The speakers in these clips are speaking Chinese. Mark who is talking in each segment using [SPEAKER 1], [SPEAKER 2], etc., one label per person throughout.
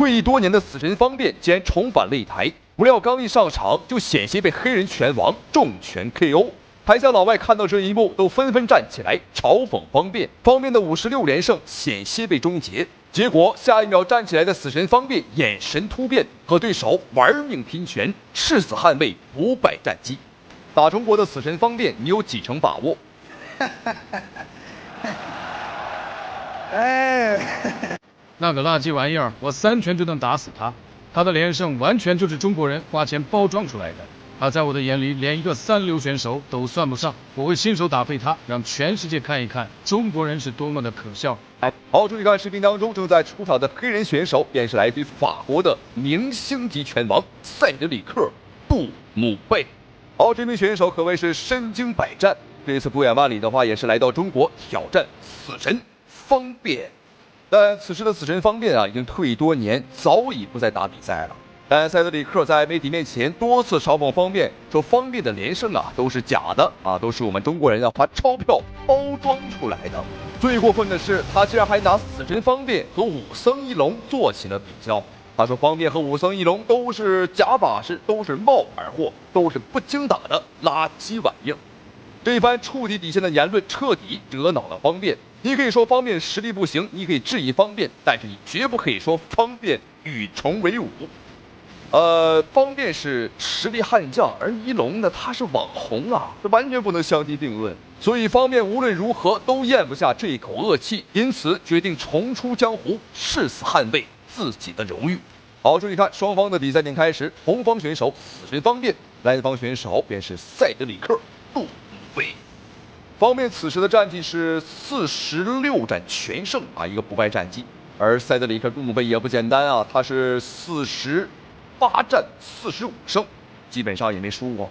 [SPEAKER 1] 退役多年的死神方便竟然重返擂台，不料刚一上场就险些被黑人拳王重拳 KO。台下老外看到这一幕，都纷纷站起来嘲讽方便。方便的56连胜险些被终结。结果下一秒站起来的死神方便眼神突变，和对手玩命拼拳，誓死捍卫不败战绩。打中国的死神方便，你有几成把握？
[SPEAKER 2] 哎，
[SPEAKER 3] 那个垃圾玩意儿，我3拳就能打死他。他的连胜完全就是中国人花钱包装出来的。他在我的眼里连一个三流选手都算不上，我会亲手打废他，让全世界看一看中国人是多么的可笑。
[SPEAKER 1] 好，注意看视频当中正在出场的黑人选手，便是来自于法国的明星级拳王塞德里克·杜姆贝。好，这名选手可谓是身经百战，这次不远万里的话，也是来到中国挑战死神方便。但此时的死神方便啊，已经退役多年，早已不再打比赛了。但塞德里克在媒体面前多次嘲讽方便，说方便的连胜啊都是假的啊，都是我们中国人要花钞票包装出来的。最过分的是，他竟然还拿死神方便和武僧一龙做起了比较。他说方便和武僧一龙都是假把式，都是冒牌货，都是不经打的垃圾玩意儿。这番触底线的言论彻底惹恼了方便。你可以说方便实力不行，你可以质疑方便，但是你绝不可以说方便与虫为伍。方便是实力悍将，而一龙呢，他是网红啊，这完全不能相提并论。所以方便无论如何都咽不下这一口恶气，因此决定重出江湖，誓死捍卫自己的荣誉。好，注意看双方的比赛点开始，红方选手死神方便，蓝方选手便是塞德里克·杜姆贝。方便此时的战绩是46战全胜啊，一个不败战绩。而塞德里克·杜姆贝也不简单啊，他是48战45胜，基本上也没输过。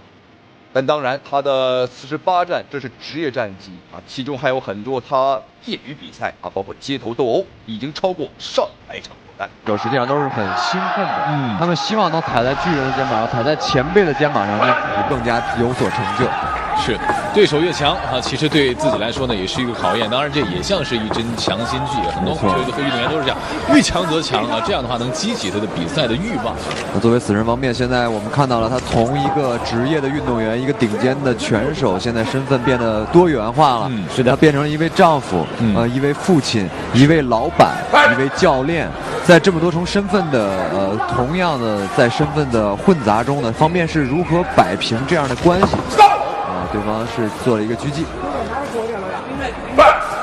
[SPEAKER 1] 但当然，他的48战这是职业战绩啊，其中还有很多他业余比赛啊，包括街头斗殴，已经超过100场作战。
[SPEAKER 4] 实际上都是很兴奋的，他们希望能踩在巨人的肩膀上，踩在前辈的肩膀上，让自己更加有所成就。
[SPEAKER 5] 是，对手越强啊，其实对自己来说呢，也是一个考验。当然，这也像是一针强心剂。很多球队和运动员都是这样，遇强则强啊，这样的话能激起他的比赛的欲望。
[SPEAKER 4] 那作为死神方面，现在我们看到了他从一个职业的运动员，一个顶尖的拳手，现在身份变得多元化了。是的，他变成了一位丈夫，一位父亲，一位老板，一位教练。在这么多重身份的同样的在身份的混杂中呢，方便是如何摆平这样的关系？对方是做了一个狙击。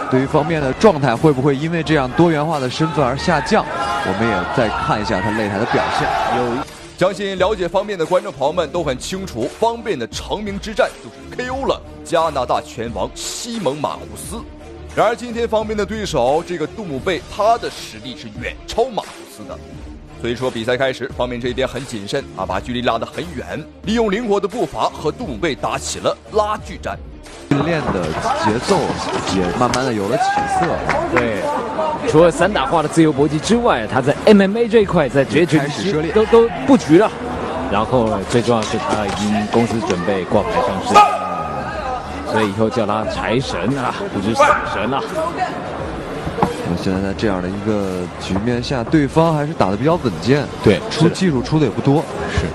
[SPEAKER 4] 对于方面的状态会不会因为这样多元化的身份而下降？我们也再看一下他擂台的表现。
[SPEAKER 1] 相信了解方便的观众朋友们都很清楚，方便的成名之战就是 KO 了加拿大拳王西蒙马库斯。然而今天方便的对手这个杜姆贝，他的实力是远超马库斯的。所以说比赛开始，方面这边很谨慎啊，把距离拉得很远，利用灵活的步伐和杜姆贝打起了拉锯战。
[SPEAKER 4] 训练的节奏也慢慢的有了起色。
[SPEAKER 6] 对，除了散打化的自由搏击之外，他在 MMA 这一块在绝局都布局了。然后最重要是他已经公司准备挂牌上市，所以以后叫他财神啊，不是死神啊。
[SPEAKER 4] 现在在这样的一个局面下，对方还是打得比较稳健，
[SPEAKER 5] 对，
[SPEAKER 4] 出技术出的也不多，
[SPEAKER 5] 是，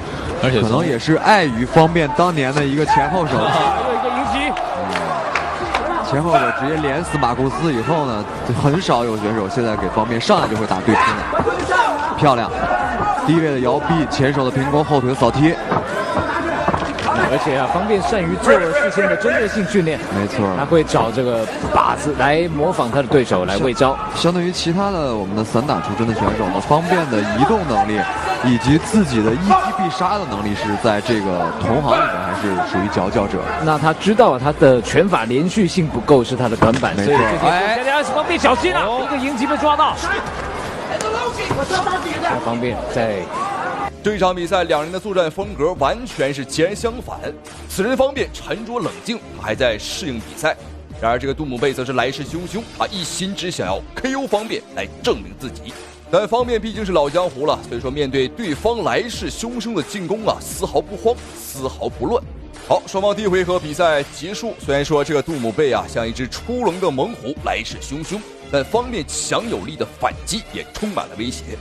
[SPEAKER 5] 而且
[SPEAKER 4] 可能也是碍于方便当年的一个前后手，
[SPEAKER 6] 有一个迎击，
[SPEAKER 4] 前后手直接连死马库斯以后呢，很少有选手现在给方便上来就会打对拼了，漂亮，低位的摇臂，前手的平弓，后腿的扫踢。
[SPEAKER 6] 而且啊，方便善于做事先的针对性训练，
[SPEAKER 4] 没错，
[SPEAKER 6] 他会找这个靶子来模仿他的对手来喂招。
[SPEAKER 4] 相对于其他的我们的散打出身的选手呢，方便的移动能力以及自己的一击必杀的能力是在这个同行里面还是属于佼佼者。
[SPEAKER 6] 那他知道他的拳法连续性不够是他的短板，
[SPEAKER 4] 没错。
[SPEAKER 6] 方便小心啊，一个迎击被抓到。方便在。
[SPEAKER 1] 这场比赛，两人的作战风格完全是截然相反。此人方便沉着冷静，他还在适应比赛；然而这个杜姆贝则是来势汹汹，他一心只想要 KO 方便来证明自己。但方便毕竟是老江湖了，所以说面对对方来势汹汹的进攻啊，丝毫不慌，丝毫不乱。好，双方第一回合比赛结束。虽然说这个杜姆贝啊像一只出笼的猛虎，来势汹汹，但方便强有力的反击也充满了威胁。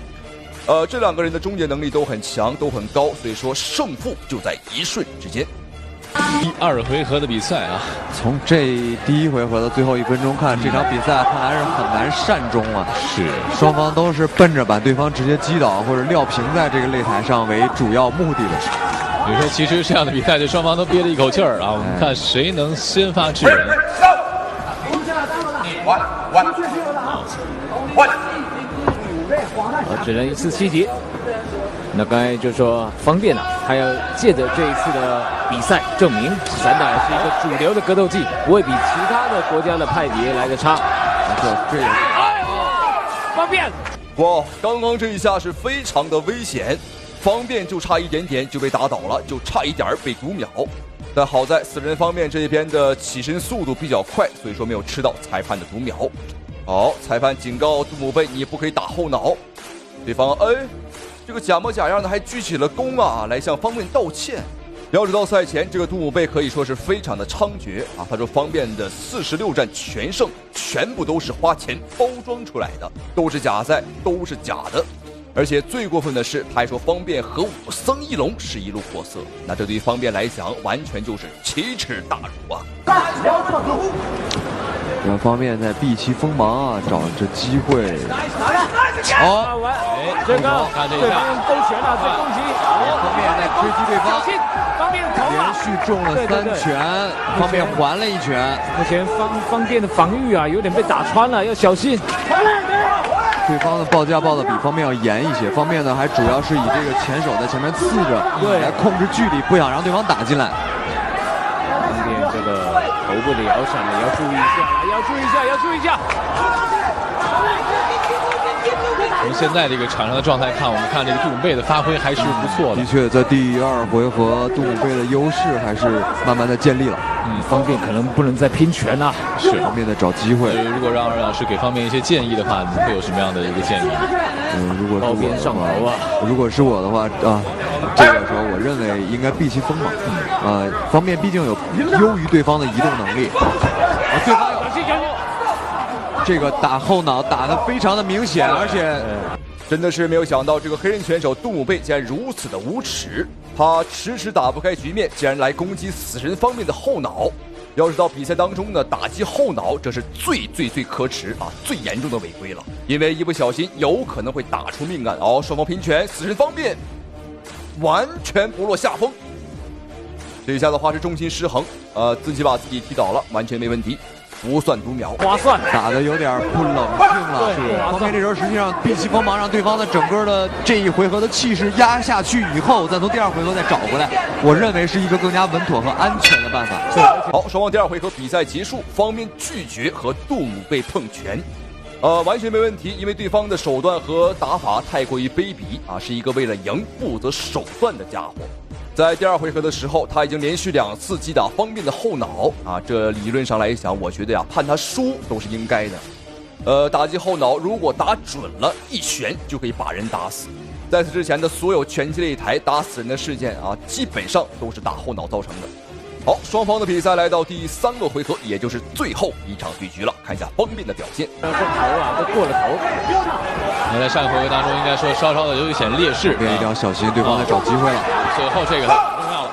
[SPEAKER 1] 这两个人的终结能力都很强，都很高，所以说胜负就在一瞬之间。
[SPEAKER 5] 第2回合的比赛啊，
[SPEAKER 4] 从这第1回合的最后1分钟看，这场比赛看来是很难善终啊。
[SPEAKER 5] 是，
[SPEAKER 4] 双方都是奔着把对方直接击倒或者撂平在这个擂台上为主要目的的。
[SPEAKER 5] 你说，其实这样的比赛，这双方都憋了一口气儿啊。我们看谁能先发制人。
[SPEAKER 6] 只能一次7级。那刚才就说方便啊，他要借着这一次的比赛证明散打是一个主流的格斗技，不会比其他的国家的派别来的差。
[SPEAKER 4] 没错，这也
[SPEAKER 6] 方便。
[SPEAKER 1] 哇，刚刚这一下是非常的危险，方便就差一点点就被打倒了，就差一点被读秒。但好在死人方面这边的起身速度比较快，所以说没有吃到裁判的读秒。好，裁判警告杜姆贝，你不可以打后脑。对方这个假模假样的还举起了弓啊，来向方便道歉。要知道赛前这个杜姆贝可以说是非常的猖獗啊，他说方便的46战全胜全部都是花钱包装出来的，都是假赛，都是假的。而且最过分的是，他还说方便和武僧一龙是一路货色，那这对于方便来讲完全就是奇耻大辱啊！
[SPEAKER 4] 让方便在避其锋芒啊，找着机会。
[SPEAKER 6] 好，这个
[SPEAKER 5] 看这一下，
[SPEAKER 6] 勾拳了，这攻击。
[SPEAKER 4] 方便在追击对方，
[SPEAKER 6] 方便的头
[SPEAKER 4] 连续中了3拳，方便还了1拳。
[SPEAKER 6] 目前方便的防御啊，有点被打穿了，要小心。
[SPEAKER 4] 对方的报价报的比方便要严一些，方便呢还主要是以这个前手在前面刺着，来控制距离，不想让对方打进来。
[SPEAKER 6] 方便这个头部的摇闪呢，要注意一下，要注意一下，要注意一下。
[SPEAKER 5] 从现在这个场上的状态看，我们看这个杜姆贝的发挥还是不错的。
[SPEAKER 4] 的确，在第2回合，杜姆贝的优势还是慢慢的建立了。
[SPEAKER 6] 方便可能不能再拼拳了，
[SPEAKER 5] 是
[SPEAKER 4] 方便的找机会。
[SPEAKER 5] 如果让老师给方便一些建议的话，你会有什么样的一个建议？
[SPEAKER 4] 如果是我的
[SPEAKER 6] 上头啊，
[SPEAKER 4] 如果是我的话啊，这个时候我认为应该避其锋芒。方便毕竟有优于对方的移动能力。对方这个打后脑打得非常的明显，而且
[SPEAKER 1] 真的是没有想到这个黑人选手杜姆贝竟然如此的无耻，他迟迟打不开局面，竟然来攻击死神方面的后脑。要知道比赛当中呢，打击后脑这是最可耻啊，最严重的违规了，因为一不小心有可能会打出命案。双方拼拳，死神方面完全不落下风。这一下的话是重心失衡，自己把自己踢倒了，完全没问题。不算读秒，
[SPEAKER 6] 划算，
[SPEAKER 4] 打的有点不冷静了。方便这时候实际上避其锋芒，让对方的整个的这一回合的气势压下去以后，再从第2回合再找回来，我认为是一个更加稳妥和安全的办法。
[SPEAKER 1] 好，双方第2回合比赛结束，方面拒绝和杜姆贝碰拳，完全没问题，因为对方的手段和打法太过于卑鄙啊，是一个为了赢不择手段的家伙。在第2回合的时候，他已经连续2次击打方便的后脑啊，这理论上来讲，我觉得呀，判他输都是应该的。打击后脑如果打准了，一拳就可以把人打死。在此之前的所有拳击擂台打死人的事件啊，基本上都是打后脑造成的。好，双方的比赛来到第3个回合，也就是最后一场对局了。看一下方便的表现。
[SPEAKER 6] 这头啊，都过了头。
[SPEAKER 5] 那在上一回合当中，应该说稍稍的有一点劣势，
[SPEAKER 4] 一定要小心，对方在找机会了。
[SPEAKER 5] 最后这个很重要了。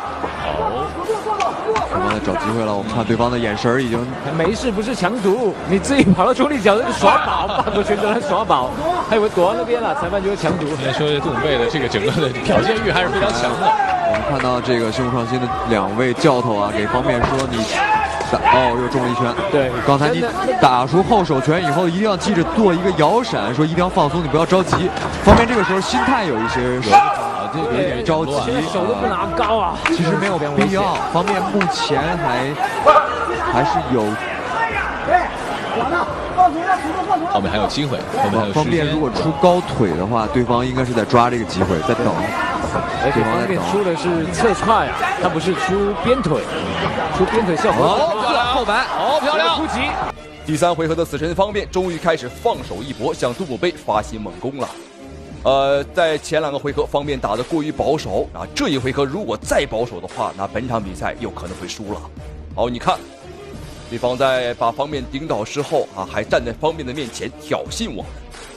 [SPEAKER 4] 对方在找机会了，我们看对方的眼神已经
[SPEAKER 6] 没事，不是强毒，你自己跑到中立角那个耍宝，半个拳头来耍宝，还以为躲到那边了，裁判就会强毒。
[SPEAKER 5] 应该说杜姆贝的这个整个的表现欲还是非常强的。
[SPEAKER 4] 我们看到这个新武创新的2位教头啊，给方便说你又中了1拳。
[SPEAKER 6] 对，
[SPEAKER 4] 刚才你打出后手拳以后，一定要记着做一个摇闪，说一定要放松，你不要着急。方便这个时候心态有一些有点着急，
[SPEAKER 6] 手都不拿高啊。
[SPEAKER 4] 其实没有必要，方便目前还是有。
[SPEAKER 5] 后面还有机会，后面还有时间。
[SPEAKER 4] 方便如果出高腿的话，对方应该是在抓这个机会，在等。
[SPEAKER 6] 而且方便出的是侧踹啊，他不是出边腿，出边腿效果
[SPEAKER 5] 漂亮，
[SPEAKER 6] 后板，
[SPEAKER 5] 漂亮，
[SPEAKER 6] 突击。
[SPEAKER 1] 第3回合的死神方面终于开始放手一搏，向杜姆贝发起猛攻了。在前2个回合方面打得过于保守啊，这一回合如果再保守的话，那本场比赛有可能会输了。好，你看，对方在把方面顶倒之后啊，还站在方面的面前挑衅我们。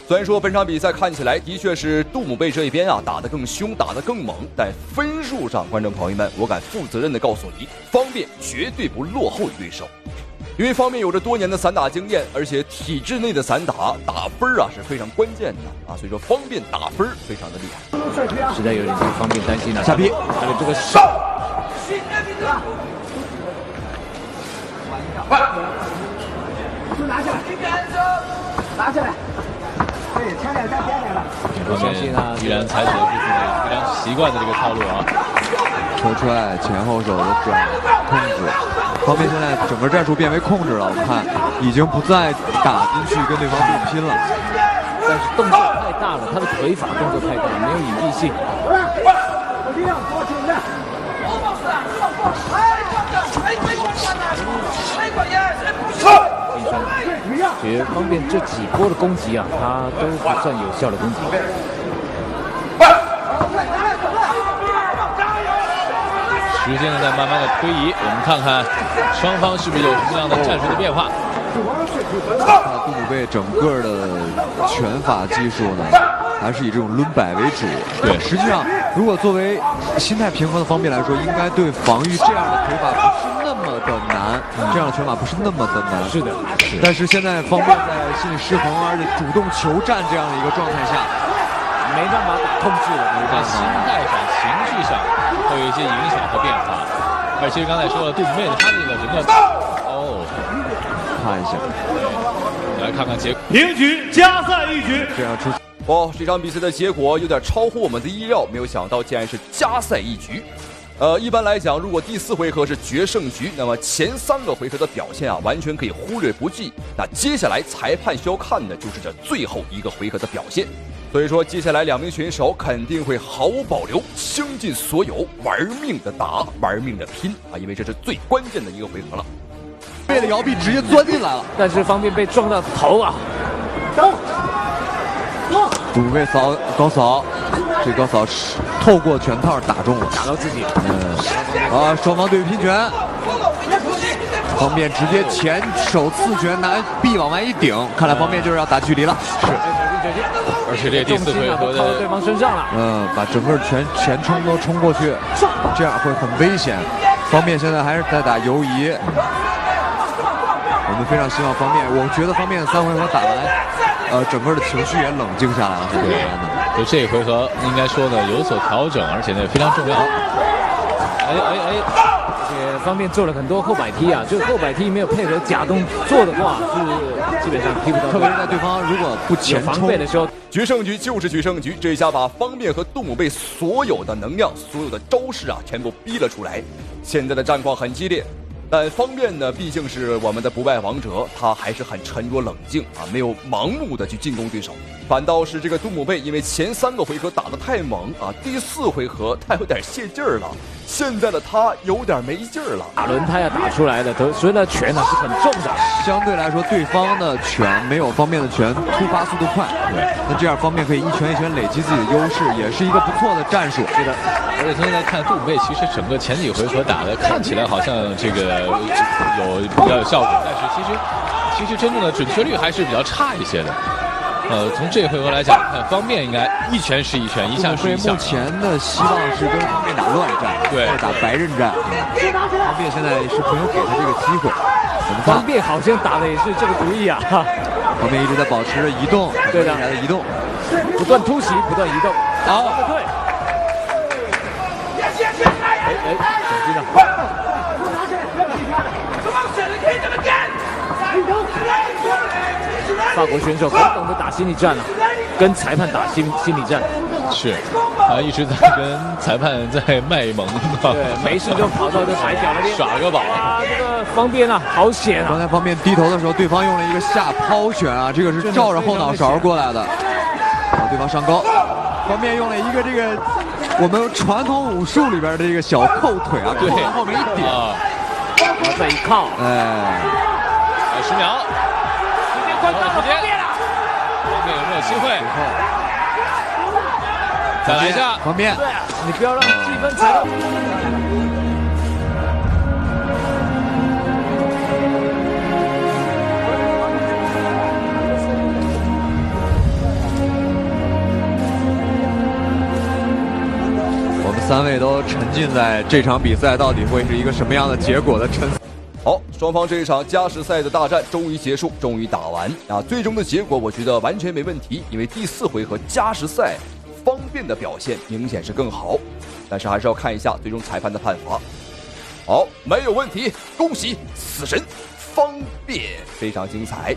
[SPEAKER 1] 虽然说本场比赛看起来的确是杜姆贝这一边啊打得更凶，打得更猛，但分数上，观众朋友们，我敢负责任的告诉你，方便绝对不落后于对手。因为方面有着多年的散打经验，而且体制内的散打打分啊是非常关键的啊，所以说方便打分非常的厉害。
[SPEAKER 6] 实在有点这个方便担心了，
[SPEAKER 4] 下劈，
[SPEAKER 6] 还有这个手。
[SPEAKER 2] 拿下来，拿下来。对，前两下点点了。
[SPEAKER 6] 我相信啊，
[SPEAKER 5] 依然采取的是自己非常习惯的这个套路啊。
[SPEAKER 4] 车踹前后手的转控制，方面现在整个战术变为控制了，我们看已经不再打进去跟对方硬拼了，
[SPEAKER 6] 但是动作太大了，他的腿法动作太大，没有隐蔽性。其实方便这几波的攻击啊，他都不算有效的攻击。
[SPEAKER 5] 时间呢在慢慢的推移，我们看看双方是不是有什么样的战术的变化。
[SPEAKER 4] 杜姆贝整个的拳法技术呢，还是以这种抡摆为主。
[SPEAKER 5] 对，
[SPEAKER 4] 实际上如果作为心态平衡的方面来说，应该对防御这样的腿法不是那么的难，这样的拳法不是那么的难。
[SPEAKER 6] 是的，
[SPEAKER 4] 但是现在方便在心理失衡，而且主动求战这样的一个状态下，
[SPEAKER 6] 没办法打控制了，
[SPEAKER 5] 在心态上、情绪上会有一些影响和变化。而其实刚才说了，杜姆贝他这个整个
[SPEAKER 4] 看一下，
[SPEAKER 5] 来看看结果，
[SPEAKER 7] 平局，加赛一局。
[SPEAKER 4] 这样出。
[SPEAKER 1] 哇，这场比赛的结果有点超乎我们的意料，没有想到竟然是加赛一局。一般来讲，如果第4回合是决胜局，那么前3个回合的表现啊，完全可以忽略不计。那接下来裁判需要看的就是这最后1个回合的表现。所以说，接下来2名选手肯定会毫无保留，倾尽所有，玩命的打，玩命的拼啊！因为这是最关键的1个回合了。
[SPEAKER 4] 贝的摇臂直接钻进来了，
[SPEAKER 6] 但是方便被撞到头啊！
[SPEAKER 4] 杜姆贝高扫，这高扫是透过拳套打中了，
[SPEAKER 6] 打到自己。
[SPEAKER 4] 双方对拼拳，方便直接前手刺拳拿臂往外一顶，看来方便就是要打距离了。是，
[SPEAKER 5] 而且这第4回合
[SPEAKER 6] 靠到对方身上了。
[SPEAKER 4] 把整个前冲都冲过去，这样会很危险。方便现在还是在打游移，我们非常希望方便，我觉得方便3回合打完，整个的情绪也冷静下来了。
[SPEAKER 5] 对，这一回合应该说呢有所调整，而且呢非常重要。
[SPEAKER 6] 而且方便做了很多后摆踢啊，就是后摆踢没有配合假动作的话，是基本上踢不到。
[SPEAKER 4] 特别是在对方如果不前冲
[SPEAKER 6] 防备的时候，
[SPEAKER 1] 决胜局就是决胜局，这一下把方便和杜姆贝所有的能量、所有的招式啊，全部逼了出来。现在的战况很激烈。但方便呢，毕竟是我们的不败王者，他还是很沉着冷静啊，没有盲目的去进攻对手。反倒是这个杜姆贝，因为前3个回合打得太猛啊，第4回合他有点泄劲儿了。现在的他有点没劲儿了，
[SPEAKER 6] 打轮胎要打出来的，所以呢拳呢是很重的。
[SPEAKER 4] 相对来说，对方的拳没有方便的拳突发速度快，对，那这样方便可以一拳一拳累积自己的优势，也是一个不错的战术。
[SPEAKER 5] 是的，而且现在看杜姆贝，其实整个前几回合打的看起来好像这个比较有效果，但是其实真正的准确率还是比较差一些的。从这回合来讲，看方便应该一拳是一拳，一下是一下。
[SPEAKER 4] 目前的希望是跟方便打乱战，
[SPEAKER 5] 对，
[SPEAKER 4] 打白刃战。方便现在是朋友给他这个机会。我们看
[SPEAKER 6] 方便好像打的也是这个主意啊。
[SPEAKER 4] 方便一直在保持着移动，
[SPEAKER 6] 对的，
[SPEAKER 4] 移动，
[SPEAKER 6] 不断突袭，不断移动。好，对。手机呢？法国选手很懂得打心理战了，跟裁判打心理战。
[SPEAKER 5] 是，一直在跟裁判在卖萌。
[SPEAKER 6] 对，没事就跑到这摆脚那边
[SPEAKER 5] 耍个宝。
[SPEAKER 6] 这个方便啊，好险啊！
[SPEAKER 4] 刚才方便低头的时候，对方用了一个下抛拳啊，这个是照着后脑勺过来的，对方上高。方便用了一个这个我们传统武术里边的这个小扣腿啊，
[SPEAKER 5] 对，
[SPEAKER 4] 往后面一点，
[SPEAKER 6] 然后再一靠，
[SPEAKER 5] 哎，10秒，
[SPEAKER 6] 时间快到了，方便了，
[SPEAKER 5] 方便有没有机会？再来一下，
[SPEAKER 4] 方便，
[SPEAKER 6] 对啊，你不要让气氛踩到。
[SPEAKER 4] 3位都沉浸在这场比赛到底会是一个什么样的结果的沉思。
[SPEAKER 1] 好，双方这一场加时赛的大战终于结束，终于打完啊！最终的结果我觉得完全没问题，因为第4回合加时赛方便的表现明显是更好，但是还是要看一下最终裁判的判罚。好，没有问题，恭喜死神方便，非常精彩。